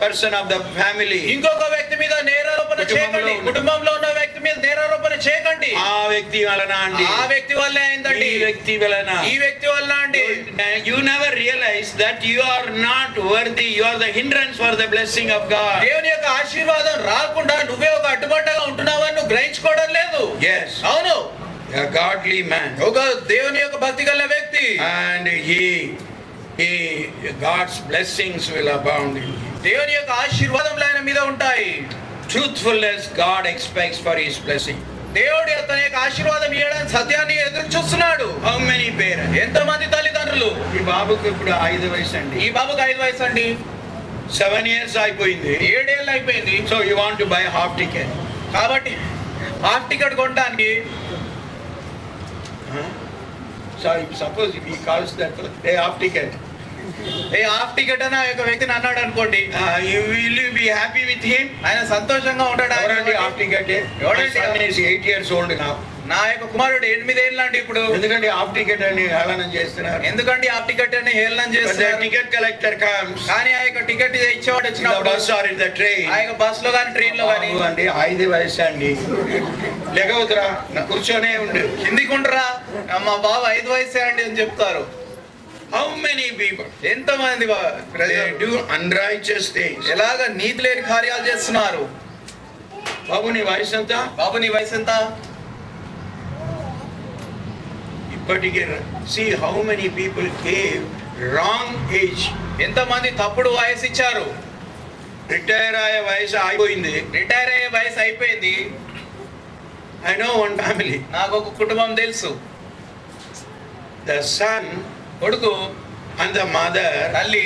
person of the family. ఇంకొక వ్యక్తి మీద నేరారోపణ చేయకండి. కుటుంబంలో ఉన్న వ్యక్తి మీద నేరారోపణ చేయకండి. ఆ వ్యక్తి వలన అండి, ఆ వ్యక్తి వల్లే అయిందండి, ఈ వ్యక్తి వలన, ఈ వ్యక్తి వల్ల అండి. You never realize that you are not worthy. You are the hindrance for the blessing of God. దేవుని యొక్క ఆశీర్వాదం రాకుండా నువ్వే ఒక అడ్డుబండగా ఉంటున్నావని నువ్వు గ్రహించుకోవడం లేదు. Yes. అవును, A godly man. ఒక దేవుని యొక్క భక్తి గల వ్యక్తి. And God's blessings will abound in him. దేవుని యొక్క ఆశీర్వాదములు ఆయన మీద ఉంటాయి. Truthfulness God expects for his blessing. దేవుడు తన యొక్క ఆశీర్వాదం ఇవ్వడానికి సత్యాన్ని ఎదురు చూస్తున్నాడు. How many parents? ఎంతమంది తల్లిదండ్రులు? ఈ బాబుకు ఇప్పుడు 5 వయసు అండి. ఈ బాబుకి 5 వయసు అండి. 7 years అయిపోయింది. 7 ఏళ్ళు అయిపోయింది. So you want to buy half ticket. కాబట్టి హాఫ్ టికెట్ కొనడానికి, so suppose if he calls that a half ticket, half ticket అని ఆ యొక్క వ్యక్తిని అన్నాడు అనుకోండి, will you be happy with him? ఆయన సంతోషంగా ఉంటాడు. ఎవరండి హాఫ్ టికెట్? ఎవరండి? My son is 8 years old now. నా యొక్క కుమారుడు 8 ఏళ్ళు అండి ఇప్పుడు. ఎందుకంటే హాఫ్ టికెట్ అని హేళన చేస్తున్నారు. ఎందుకంటే హాఫ్ టికెట్ అని హేళన But the చేస్తున్నారు. ticket collector comes. కానీ ఆ యొక్క టికెట్ ఇచ్చేవాడు In the వచ్చినప్పుడు bus or in the train. ఆ యొక్క బస్ లో కానీ ట్రైన్ లో కానీ, అండి 5 వయసు అండి, లేకపోతురా కూర్చొనే ఉండు. కిందికి ఉండరా, మా బాబు 5 వయసే అండి అని చెప్తారు. How many people ఎంతమంది they do unrighteous things? ఎలాగ నీతి లేని కార్యాలు చేస్తున్నారు. బాబు నీ వయసు ఎంత? బాబు నీ వయసు ఎంత? ఇప్పటికే see how many people gave wrong age. ఎంతమంది తప్పుడు వయసు ఇచ్చారు. రిటైర్ అయ్యే వయసు అయిపోయింది. రిటైర్ అయ్యే వయసు అయిపోయింది. I know one family. నాకు ఒక కుటుంబం తెలుసు. The son కొడుకు and the mother, తల్లి,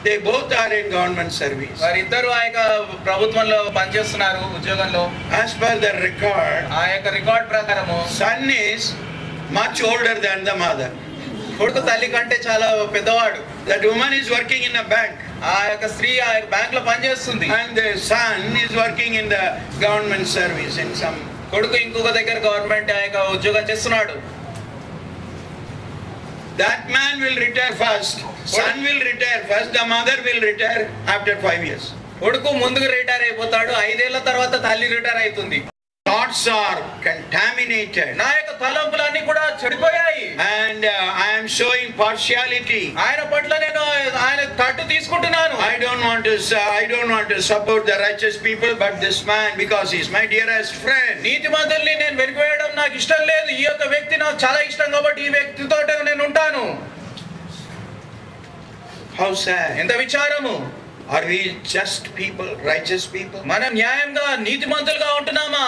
they both are in government service. వారిద్దరు ఆ యొక్క ప్రభుత్వంలో పనిచేస్తున్నారు, ఉద్యోగంలో. As per the record, ఆ యొక్క రికార్డ్ ప్రకారము son is much older than the mother. కొడుకు తల్లి కంటే చాలా పెద్దవాడు. That woman is working in a bank. ఆ యొక్క స్త్రీ ఆ యొక్క బ్యాంక్ లో పనిచేస్తుంది. And the son is working in the government service in some. కొడుకు ఇంకొక దగ్గర గవర్నమెంట్ ఆ యొక్క ఉద్యోగం చేస్తున్నాడు. That man will retire first. Son will retire first. The mother will retire after 5 years. కొడుకు ముందుకు రిటైర్ అయిపోతాడు. 5 ఏళ్ల తర్వాత తల్లి రిటైర్ అవుతుంది. Thoughts are contaminated. నా యొక్క తలంపులన్నీ కూడా చెడిపోయాయి. And I am showing partiality. ఆయన పట్ల నేను ఆయన తట్టు తీసుకుంటున్నాను. I don't want to support the righteous people, but this man, because he is my dearest friend. నీతిమంతుల్ని నేను వెనుకవేయడం నాకు ఇష్టం లేదు. ఈ యొక్క వ్యక్తి నాకు చాలా ఇష్టం కాబట్టి ఈ వ్యక్తితో నేను ఉంటాను. How sad. ఎంత విచారము. Are we just people, righteous people? మనం న్యాయంగా నీతిమంతులుగా ఉంటున్నామా?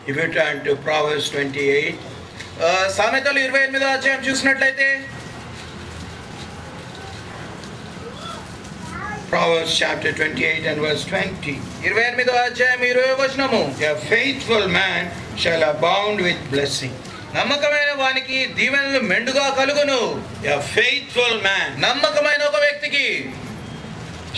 If you turn to Proverbs 28, సామెతలు 28వ అధ్యాయం చూసినట్లయితే, Proverbs chapter 28 and verse 20. 28వ అధ్యాయం 20వ వచనము. A faithful man shall abound with blessing. నమ్మకమైన వానికి దీవెనలు మెండుగా కలుగును. A faithful man నమ్మకమైన ఒక వ్యక్తికి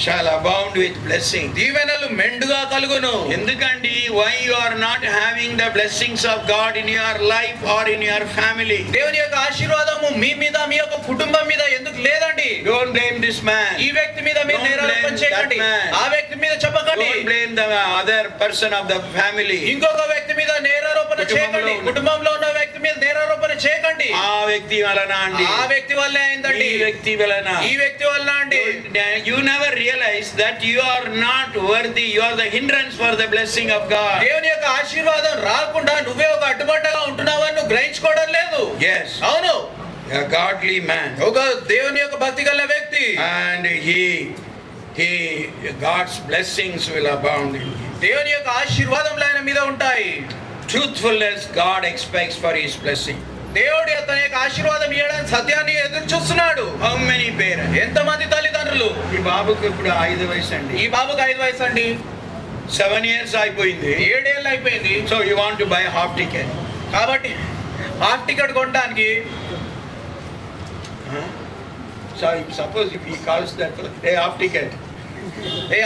shall abound with blessing. దీవెనలు మెండుగా కలుగును. ఎందుకండి why you are not having the blessings of God in your life or in your family? దేవుని యొక్క ఆశీర్వాదము మీ మీద, మీ యొక్క కుటుంబం మీద ఎందుకు లేదండి? Don't blame this man. ఈ వ్యక్తి మీద మీరు Don't నేరారోపణ blame చేయకండి. that man. ఆ వ్యక్తి మీద చెప్పకండి. Don't blame the other person of the family. ఇంకొక వ్యక్తి మీద నేరారోపణ చేయకండి. కుటుంబంలో ఉన్న వ్యక్తి మీద నేరారోపణ చేయకండి. ఆ వ్యక్తి వలన అండి, ఆ వ్యక్తి వల్లే అయిందండి, ఈ వ్యక్తి వలన, ఈ వ్యక్తి వల్ల అండి. You never realize that you are not worthy. You are the hindrance for the blessing of God. దేవుని యొక్క ఆశీర్వాదం రాకుండా నువ్వే ఒక అడ్డుబండగా ఉంటున్నావని నువ్వు గ్రహించుకోవడం లేదు. Yes. అవును, A godly man. ఒక దేవుని యొక్క భక్తి గల వ్యక్తి. And God's blessings will abound in him. దేవుని యొక్క ఆశీర్వాదములు ఆయన మీద ఉంటాయి. Truthfulness God expects for his blessing. దేవుడు తన యొక్క ఆశీర్వాదం ఇవ్వడానికి సత్యాన్ని ఎదురు చూస్తున్నాడు. How many parents? ఎంతమంది తల్లిదండ్రులు? ఈ బాబుకు ఇప్పుడు 5 వయసు అండి. ఈ బాబుకి 5 వయసు అండి. 7 years అయిపోయింది. 7 ఏళ్ళు అయిపోయింది. So you want to buy half ticket. కాబట్టి హాఫ్ టికెట్ కొనడానికి, so suppose if he calls that a half ticket,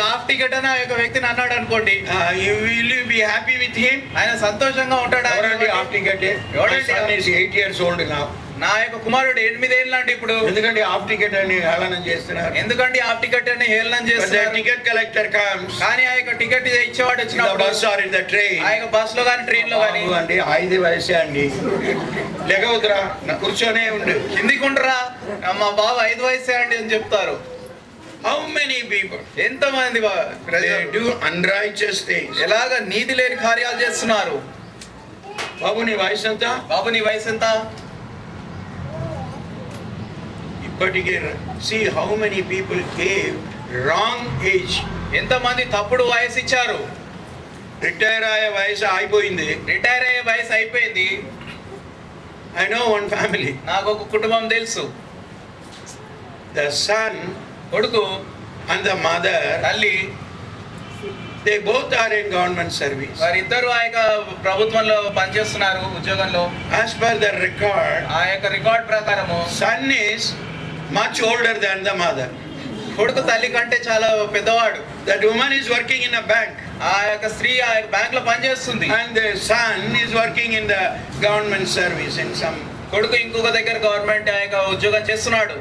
half ticket అని ఆ యొక్క వ్యక్తిని అన్నాడు అనుకోండి, will you be happy with him? ఆయన సంతోషంగా ఉంటాడు. ఎవరండి half ticket? My son is 8 years old now. నా యొక్క కుమారుడు 8 ఏళ్ళు అంటే ఇప్పుడు ఎందుకంటే హాఫ్ టికెట్ అని హేళన చేస్తున్నారు. ఎందుకంటే హాఫ్ టికెట్ అని హేళన చేస్తున్నారు. టికెట్ కలెక్టర్ కమ్స్, కానీ ఆ యొక్క టికెట్ ఇచ్చేవాడు వచ్చినప్పుడు bus or in the train, ఆ యొక్క బస్ లో కానీ ట్రైన్ లో కానీ అండి 5 వయసే అండి, లెగవుతురా కూర్చొనే ఉండు, కిందికి ఉండరా మా బాబు 5 వయసే అండి అని చెప్తారు. How many people ఎంతమంది they do unrighteous things? ఎలాగ నీతి లేని కార్యాలు చేస్తున్నారు. బాబు నీ వయసు ఎంత? బాబు నీ వయసు ఎంత? ఇప్పటికే see how many people gave wrong age. ఎంతమంది తప్పుడు వయసు ఇచ్చారు. రిటైర్ అయ్యే వయసు అయిపోయింది, రిటైర్ అయ్యే వయసు అయిపోయింది. I know one family. నాకు ఒక కుటుంబం తెలుసు. The son కొడుకు and the mother, తల్లి, they both are in government service. వారిద్దరు ఆ యొక్క ప్రభుత్వంలో పనిచేస్తున్నారు, ఉద్యోగంలో. As per the record, ఆ యొక్క రికార్డ్ ప్రకారము son is much older than the mother. కొడుకు తల్లి కంటే చాలా పెద్దవాడు. That woman is working in a bank ఆ యొక్క స్త్రీ ఆ యొక్క బ్యాంక్ లో పనిచేస్తుంది. and the son is working in the government service in some. కొడుకు ఇంకొక దగ్గర గవర్నమెంట్ ఆ యొక్క ఉద్యోగం చేస్తున్నాడు.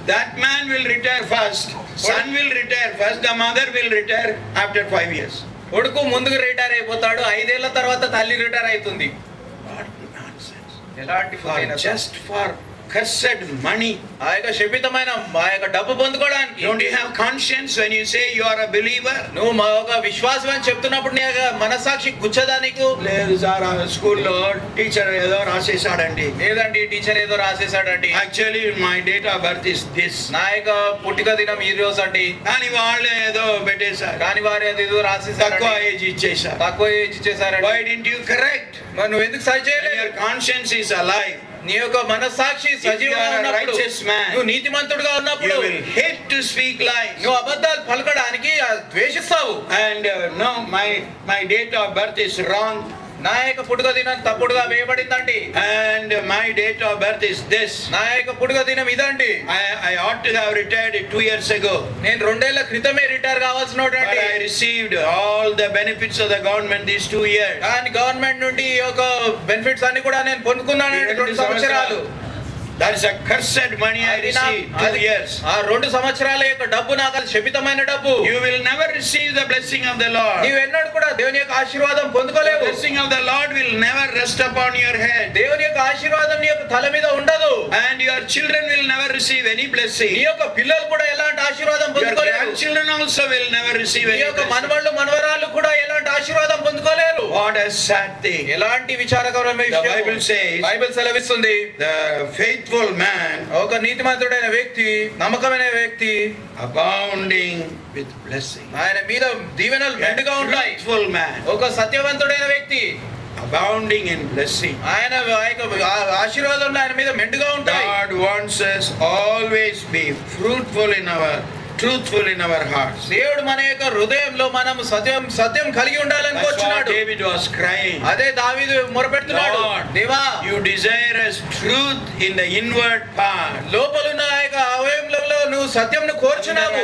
That man will retire first, son will retire first, the mother will retire after 5 years. కొడుకు ముందుకు రిటైర్ అయిపోతాడు, 5 ఏళ్ల తర్వాత తల్లి రిటైర్ అవుతుంది. What nonsense. ఎలాంటి Just for cursed money. ఆ యొక్క శపితమైన ఆ యొక్క డబ్బు పొందుకోవడానికి. Don't you have conscience when you say you are a believer? నువ్వు ఒక విశ్వాసం అని చెప్తున్నప్పుడు నీ యొక్క మనసాక్షి గుచ్చదా నీకు? లేదు సార్, స్కూల్లో టీచర్ ఏదో రాసేసాడండి. లేదండి, టీచర్ ఏదో రాసేసాడండి. Actually my date of birth is this. నా యొక్క పుట్టిక దినం ఈ రోజు అండి. కానీ వాళ్ళు ఏదో పెట్టేశారు, కానీ వారు ఏదో రాసేసారు, తక్కువ ఏజ్ ఇచ్చేసారు. తక్కువ ఏజ్ ఇచ్చేసారు. Why didn't you correct? మరి నువ్వు ఎందుకు సరి చేయలేదు? Your conscience is alive. నీ యొక్క మనసాక్షి సజీవంగా ఉన్నప్పుడు, నువ్వు నీతిమంతుడుగా ఉన్నప్పుడు, you will hate to speak lies. నువ్వు అబద్ధాలు పలకడానికి ద్వేషిస్తావు. And no, my date of birth is wrong. నా యొక్క పుట్టుక దినం తప్పుడుగా వేయబడిందండి. And my date of birth is this. నా యొక్క పుట్టుక దినం ఇదండి. I ought to have retired 2 years ago. నేను 2 ఏళ్ల క్రితమే retire కావాల్సినోడండి. But I received all the benefits of the government these 2 years. కానీ గవర్నమెంట్ నుండి ఈ యొక్క బెనిఫిట్స్ అన్ని కూడా నేను పొందుకున్నానండి 2 సంవత్సరాలు. That is a cursed money I received 2 years. ఆ 2 సంవత్సరాల యొక్క డబ్బు నాకు అది శపితమైన డబ్బు. You will never receive the blessing of the Lord. నీవు ఎన్నడూ కూడా దేవుని యొక్క ఆశీర్వాదం పొందుకోలేవు. The blessing of the Lord will never rest upon your head. దేవుని యొక్క ఆశీర్వాదం నీ యొక్క తల మీద ఉండదు. And your children will never receive any blessing. నీ యొక్క పిల్లలు కూడా ఎలాంటి ఆశీర్వాదం Your పొందుకోలేరు. grandchildren also will never receive నీ any యొక్క blessing. మనవళ్ళు మనవరాలు కూడా ఎలాంటి ఆశీర్వాదం పొందుకోలేరు. What a sad thing. ఎలాంటి విచారకరమైన The విషయం. Bible says, బైబిల్ సెలవిస్తుంది, the faithful man ఒక నీతిమంతుడైన వ్యక్తి, నమ్మకమైన వ్యక్తి abounding with blessing. ఆయన మీద దీవెనలు మెండుగా ఉంటాయి. Faithful man ఒక సత్యవంతుడైన వ్యక్తి abounding in blessing. ఆయన ఆశీర్వాదంలో ఆయన మీద మెండుగా ఉంటాయి. God wants us always be fruitful in our truthful in our hearts. దేవుడు మన యొక్క హృదయంలో మనం సత్యం కలిగి ఉండాలని That's what కోరుచున్నాడు. David was crying. అదే దావీదు మొరపెడుతున్నాడు, Lord, దేవా you desire us truth in the inward part. లోపలున్న ఆ యొక్క అవయవంలో నువ్వు సత్యంను కోరుచున్నావు,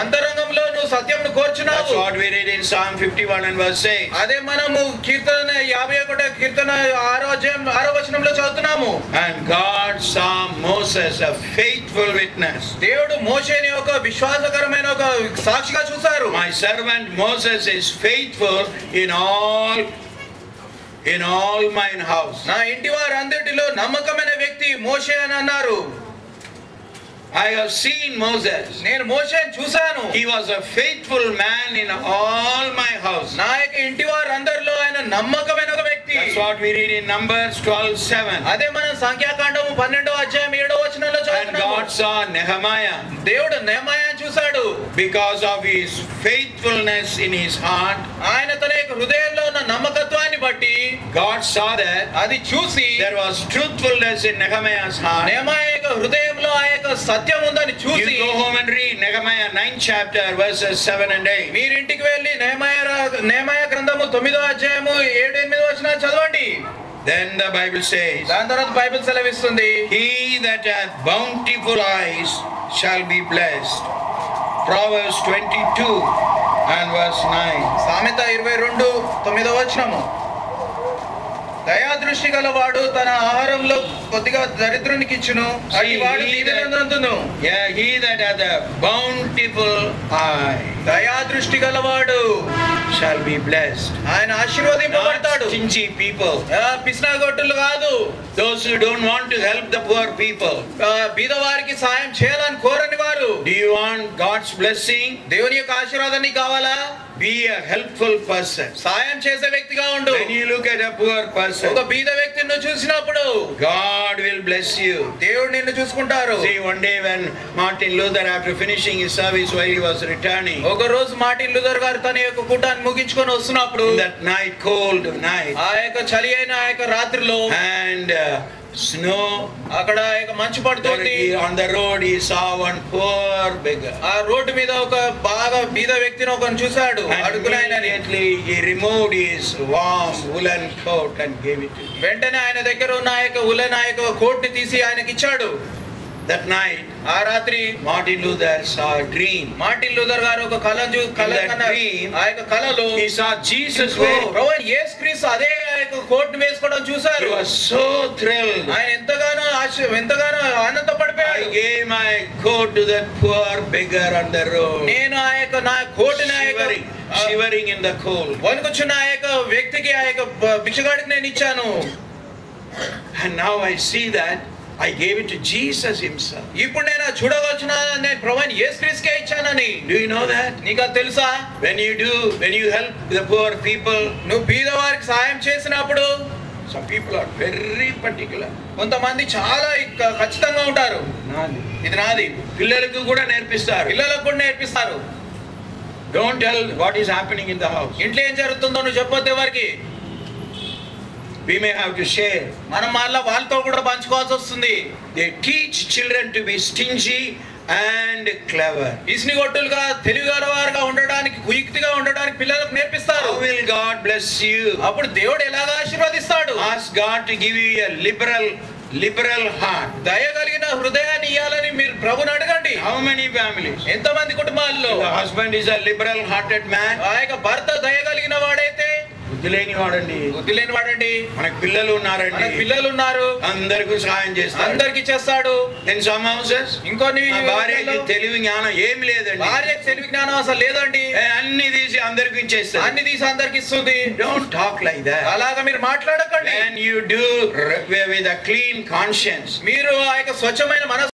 అంతరంగంలో నువ్వు సత్యంను కోరుచున్నావు. That's what we read in Psalm 51 and verse 6. అదే మనము కీర్తన 51 కీర్తన 6వ వచనంలో చదువుతున్నాము. And God saw Moses a faithful witness. దేవుడు మోషేని ఒక విశ్వాసకరమైన ఒక సాక్షిగా చూశారు. My servant Moses is faithful in all mine house. నా ఇంటి వారందరిలో నమ్మకమైన వ్యక్తి మోషే అని అన్నారు. I have seen Moses. నేను మోషేని చూశాను. He was a faithful man in all my house. నా యొక్క ఇంటి వారందరిలో ఆయన నమ్మకమైన ఒక వ్యక్తి. That's what we read in Numbers 12:7. అదే మనం సంఖ్యాకాండము 12వ అధ్యాయం 7వ వచనంలో And చదువుతున్నాము. God saw Nehemiah దేవుడు నెహెమయాను చూశాడు. because of his faithfulness in his heart. ఆయన తన యొక్క హృదయంలో ఉన్న నమ్మకత్వాన్ని బట్టి God saw that అది చూసి there was truthfulness in Nehemiah's heart. నెహెమయా యొక్క హృదయంలో ఆ యొక్క సత్యం ఉందని చూసి, You go home and read Nehemiah 9th chapter verses 7 and 8. మీరు ఇంటికి వెళ్ళి నెహెమయా గ్రంథము 9వ అధ్యాయము 7-8 వచనాలు చదవండి. Then the Bible says, దాని తర్వాత బైబిల్ సెలవిస్తుంది, he that hath bountiful eyes shall be blessed. Proverbs 22 and verse 9. సామెత 22 9వ వచనము. దయా దృష్టి గలవాడు తన ఆహారంలో కొద్దిగా దరిద్రునికి ఇచ్చును, అట్టి వాడు దీవెనందును. Yeah, he that hath a bountiful eye దయా దృష్టి గలవాడు shall be blessed. ఆయన ఆశీర్వదింపబడతాడు. Not stingy people, పిసినాగొట్టులు కాదు, those who don't want to help the poor people. బీదవారికి సాయం చేయాలని కోరని వారు. Do you want God's blessing? దేవుని యొక్క ఆశీర్వాదం నీకు కావాలా? Be a helpful person. సాయం చేసే వ్యక్తిగా ఉండు. When you look at a poor person, ఒక బీద వ్యక్తిని నువ్వు చూసినప్పుడు God will bless you. దేవుడు నిన్ను చూసుకుంటారు. See, one day when Martin Luther, after finishing his service while he was returning, ఒక రోజు మార్టిన్ లూథర్ గారు తన యొక్క కూటాన్ని ముగించుకొని వస్తున్నప్పుడు, that night, cold night, ఆ యొక్క చలి అయిన ఆ యొక్క రాత్రిలో and snow, అక్కడ మంచు పడుతుంది. on the road he saw one poor beggar. ఆ రోడ్డు మీద ఒక బాగా బీద వ్యక్తిని ఒకరిని చూశాడు. And immediately he removed his warm woolen coat and gave it to him. వెంటనే ఆయన దగ్గర ఉన్న ఆ యొక్క ఉలెన్ ఆ యొక్క కోట్ ని తీసి ఆయనకి ఇచ్చాడు. That night, ఆ రాత్రి Martin Luther saw a dream. Martin Luther గారు ఒక కళ dream, ఆ యొక్క కళలో he saw Jesus wearing. ప్రభువైన యేసుక్రీస్తు అదే ఆ యొక్క కోట్ ని వేసుకోవడం చూశారు. He was so thrilled. ఆయన ఎంతగానో ఆనందపడిపోయాడు. I gave my coat to that poor beggar on the road. నేను ఆ యొక్క నా కోట్ ని Shivering in the cold. వణుకుచున్న ఆ యొక్క వ్యక్తికి ఆ యొక్క భిక్షగాడికి నేను ఇచ్చాను. And now I see that I gave it to Jesus himself. ఇప్పుడు నేను చూడవచ్చునా, నేను ప్రభువైన యేసుక్రీస్తుకే ఇచ్చానని. Do you know that? నీకు తెలుసా? When you help the poor people, నువ్వు బీదవారికి సహాయం చేసినప్పుడు, some people are very particular. కొంతమంది చాలా ఖచ్చితంగా ఉంటారు. ఇది నాది. పిల్లలకు కూడా నేర్పిస్తారు. పిల్లలకు కూడా నేర్పిస్తారు. Don't tell what is happening in the house. ఇంట్లో ఏం జరుగుతుందో నువ్వు చెప్పొద్దు ఎవరికి. We may have to share. మనం మళ్ళీ వాళ్ళతో కూడా పంచుకోవాల్సి వస్తుంది. They teach children to be stingy and clever. పిసినిగొట్టులుగా తెలివిగలవారుగా ఉండడానికి, కుయుక్తిగా ఉండడానికి పిల్లలకు నేర్పిస్తారు. How will God bless you? అప్పుడు దేవుడు ఎలాగా ఆశీర్వదిస్తాడు? Ask God to give you a liberal heart. దయ కలిగిన హృదయాన్ని ఇవ్వాలని మీరు ప్రభుని అడగండి. How many families? ఎంతమంది కుటుంబాల్లో The husband is a liberal hearted man. ఆ యొక్క భర్త దయ కలిగిన వాడైతే, బుద్ధి లేని వాడండి, బుద్ధి లేని వాడండి. మనకు పిల్లలు ఉన్నారండి, మనకు పిల్లలు ఉన్నారు, అందరికీ సహాయం చేస్తాడు, అందరికి చేస్తాడు. In some houses, ఇంకొన్ని భార్యకి తెలివి జ్ఞానం ఏమి లేదండి, భార్యకి తెలివి జ్ఞానం అసలు లేదండి. అన్ని తీసి అందరికి ఇచ్చేస్తారు, అన్ని తీసి అందరికి ఇస్తుంది. Don't talk like that. అలాగా మీరు మాట్లాడకండి. When you do with a clean conscience, మీరు ఆ యొక్క స్వచ్ఛమైన మనసు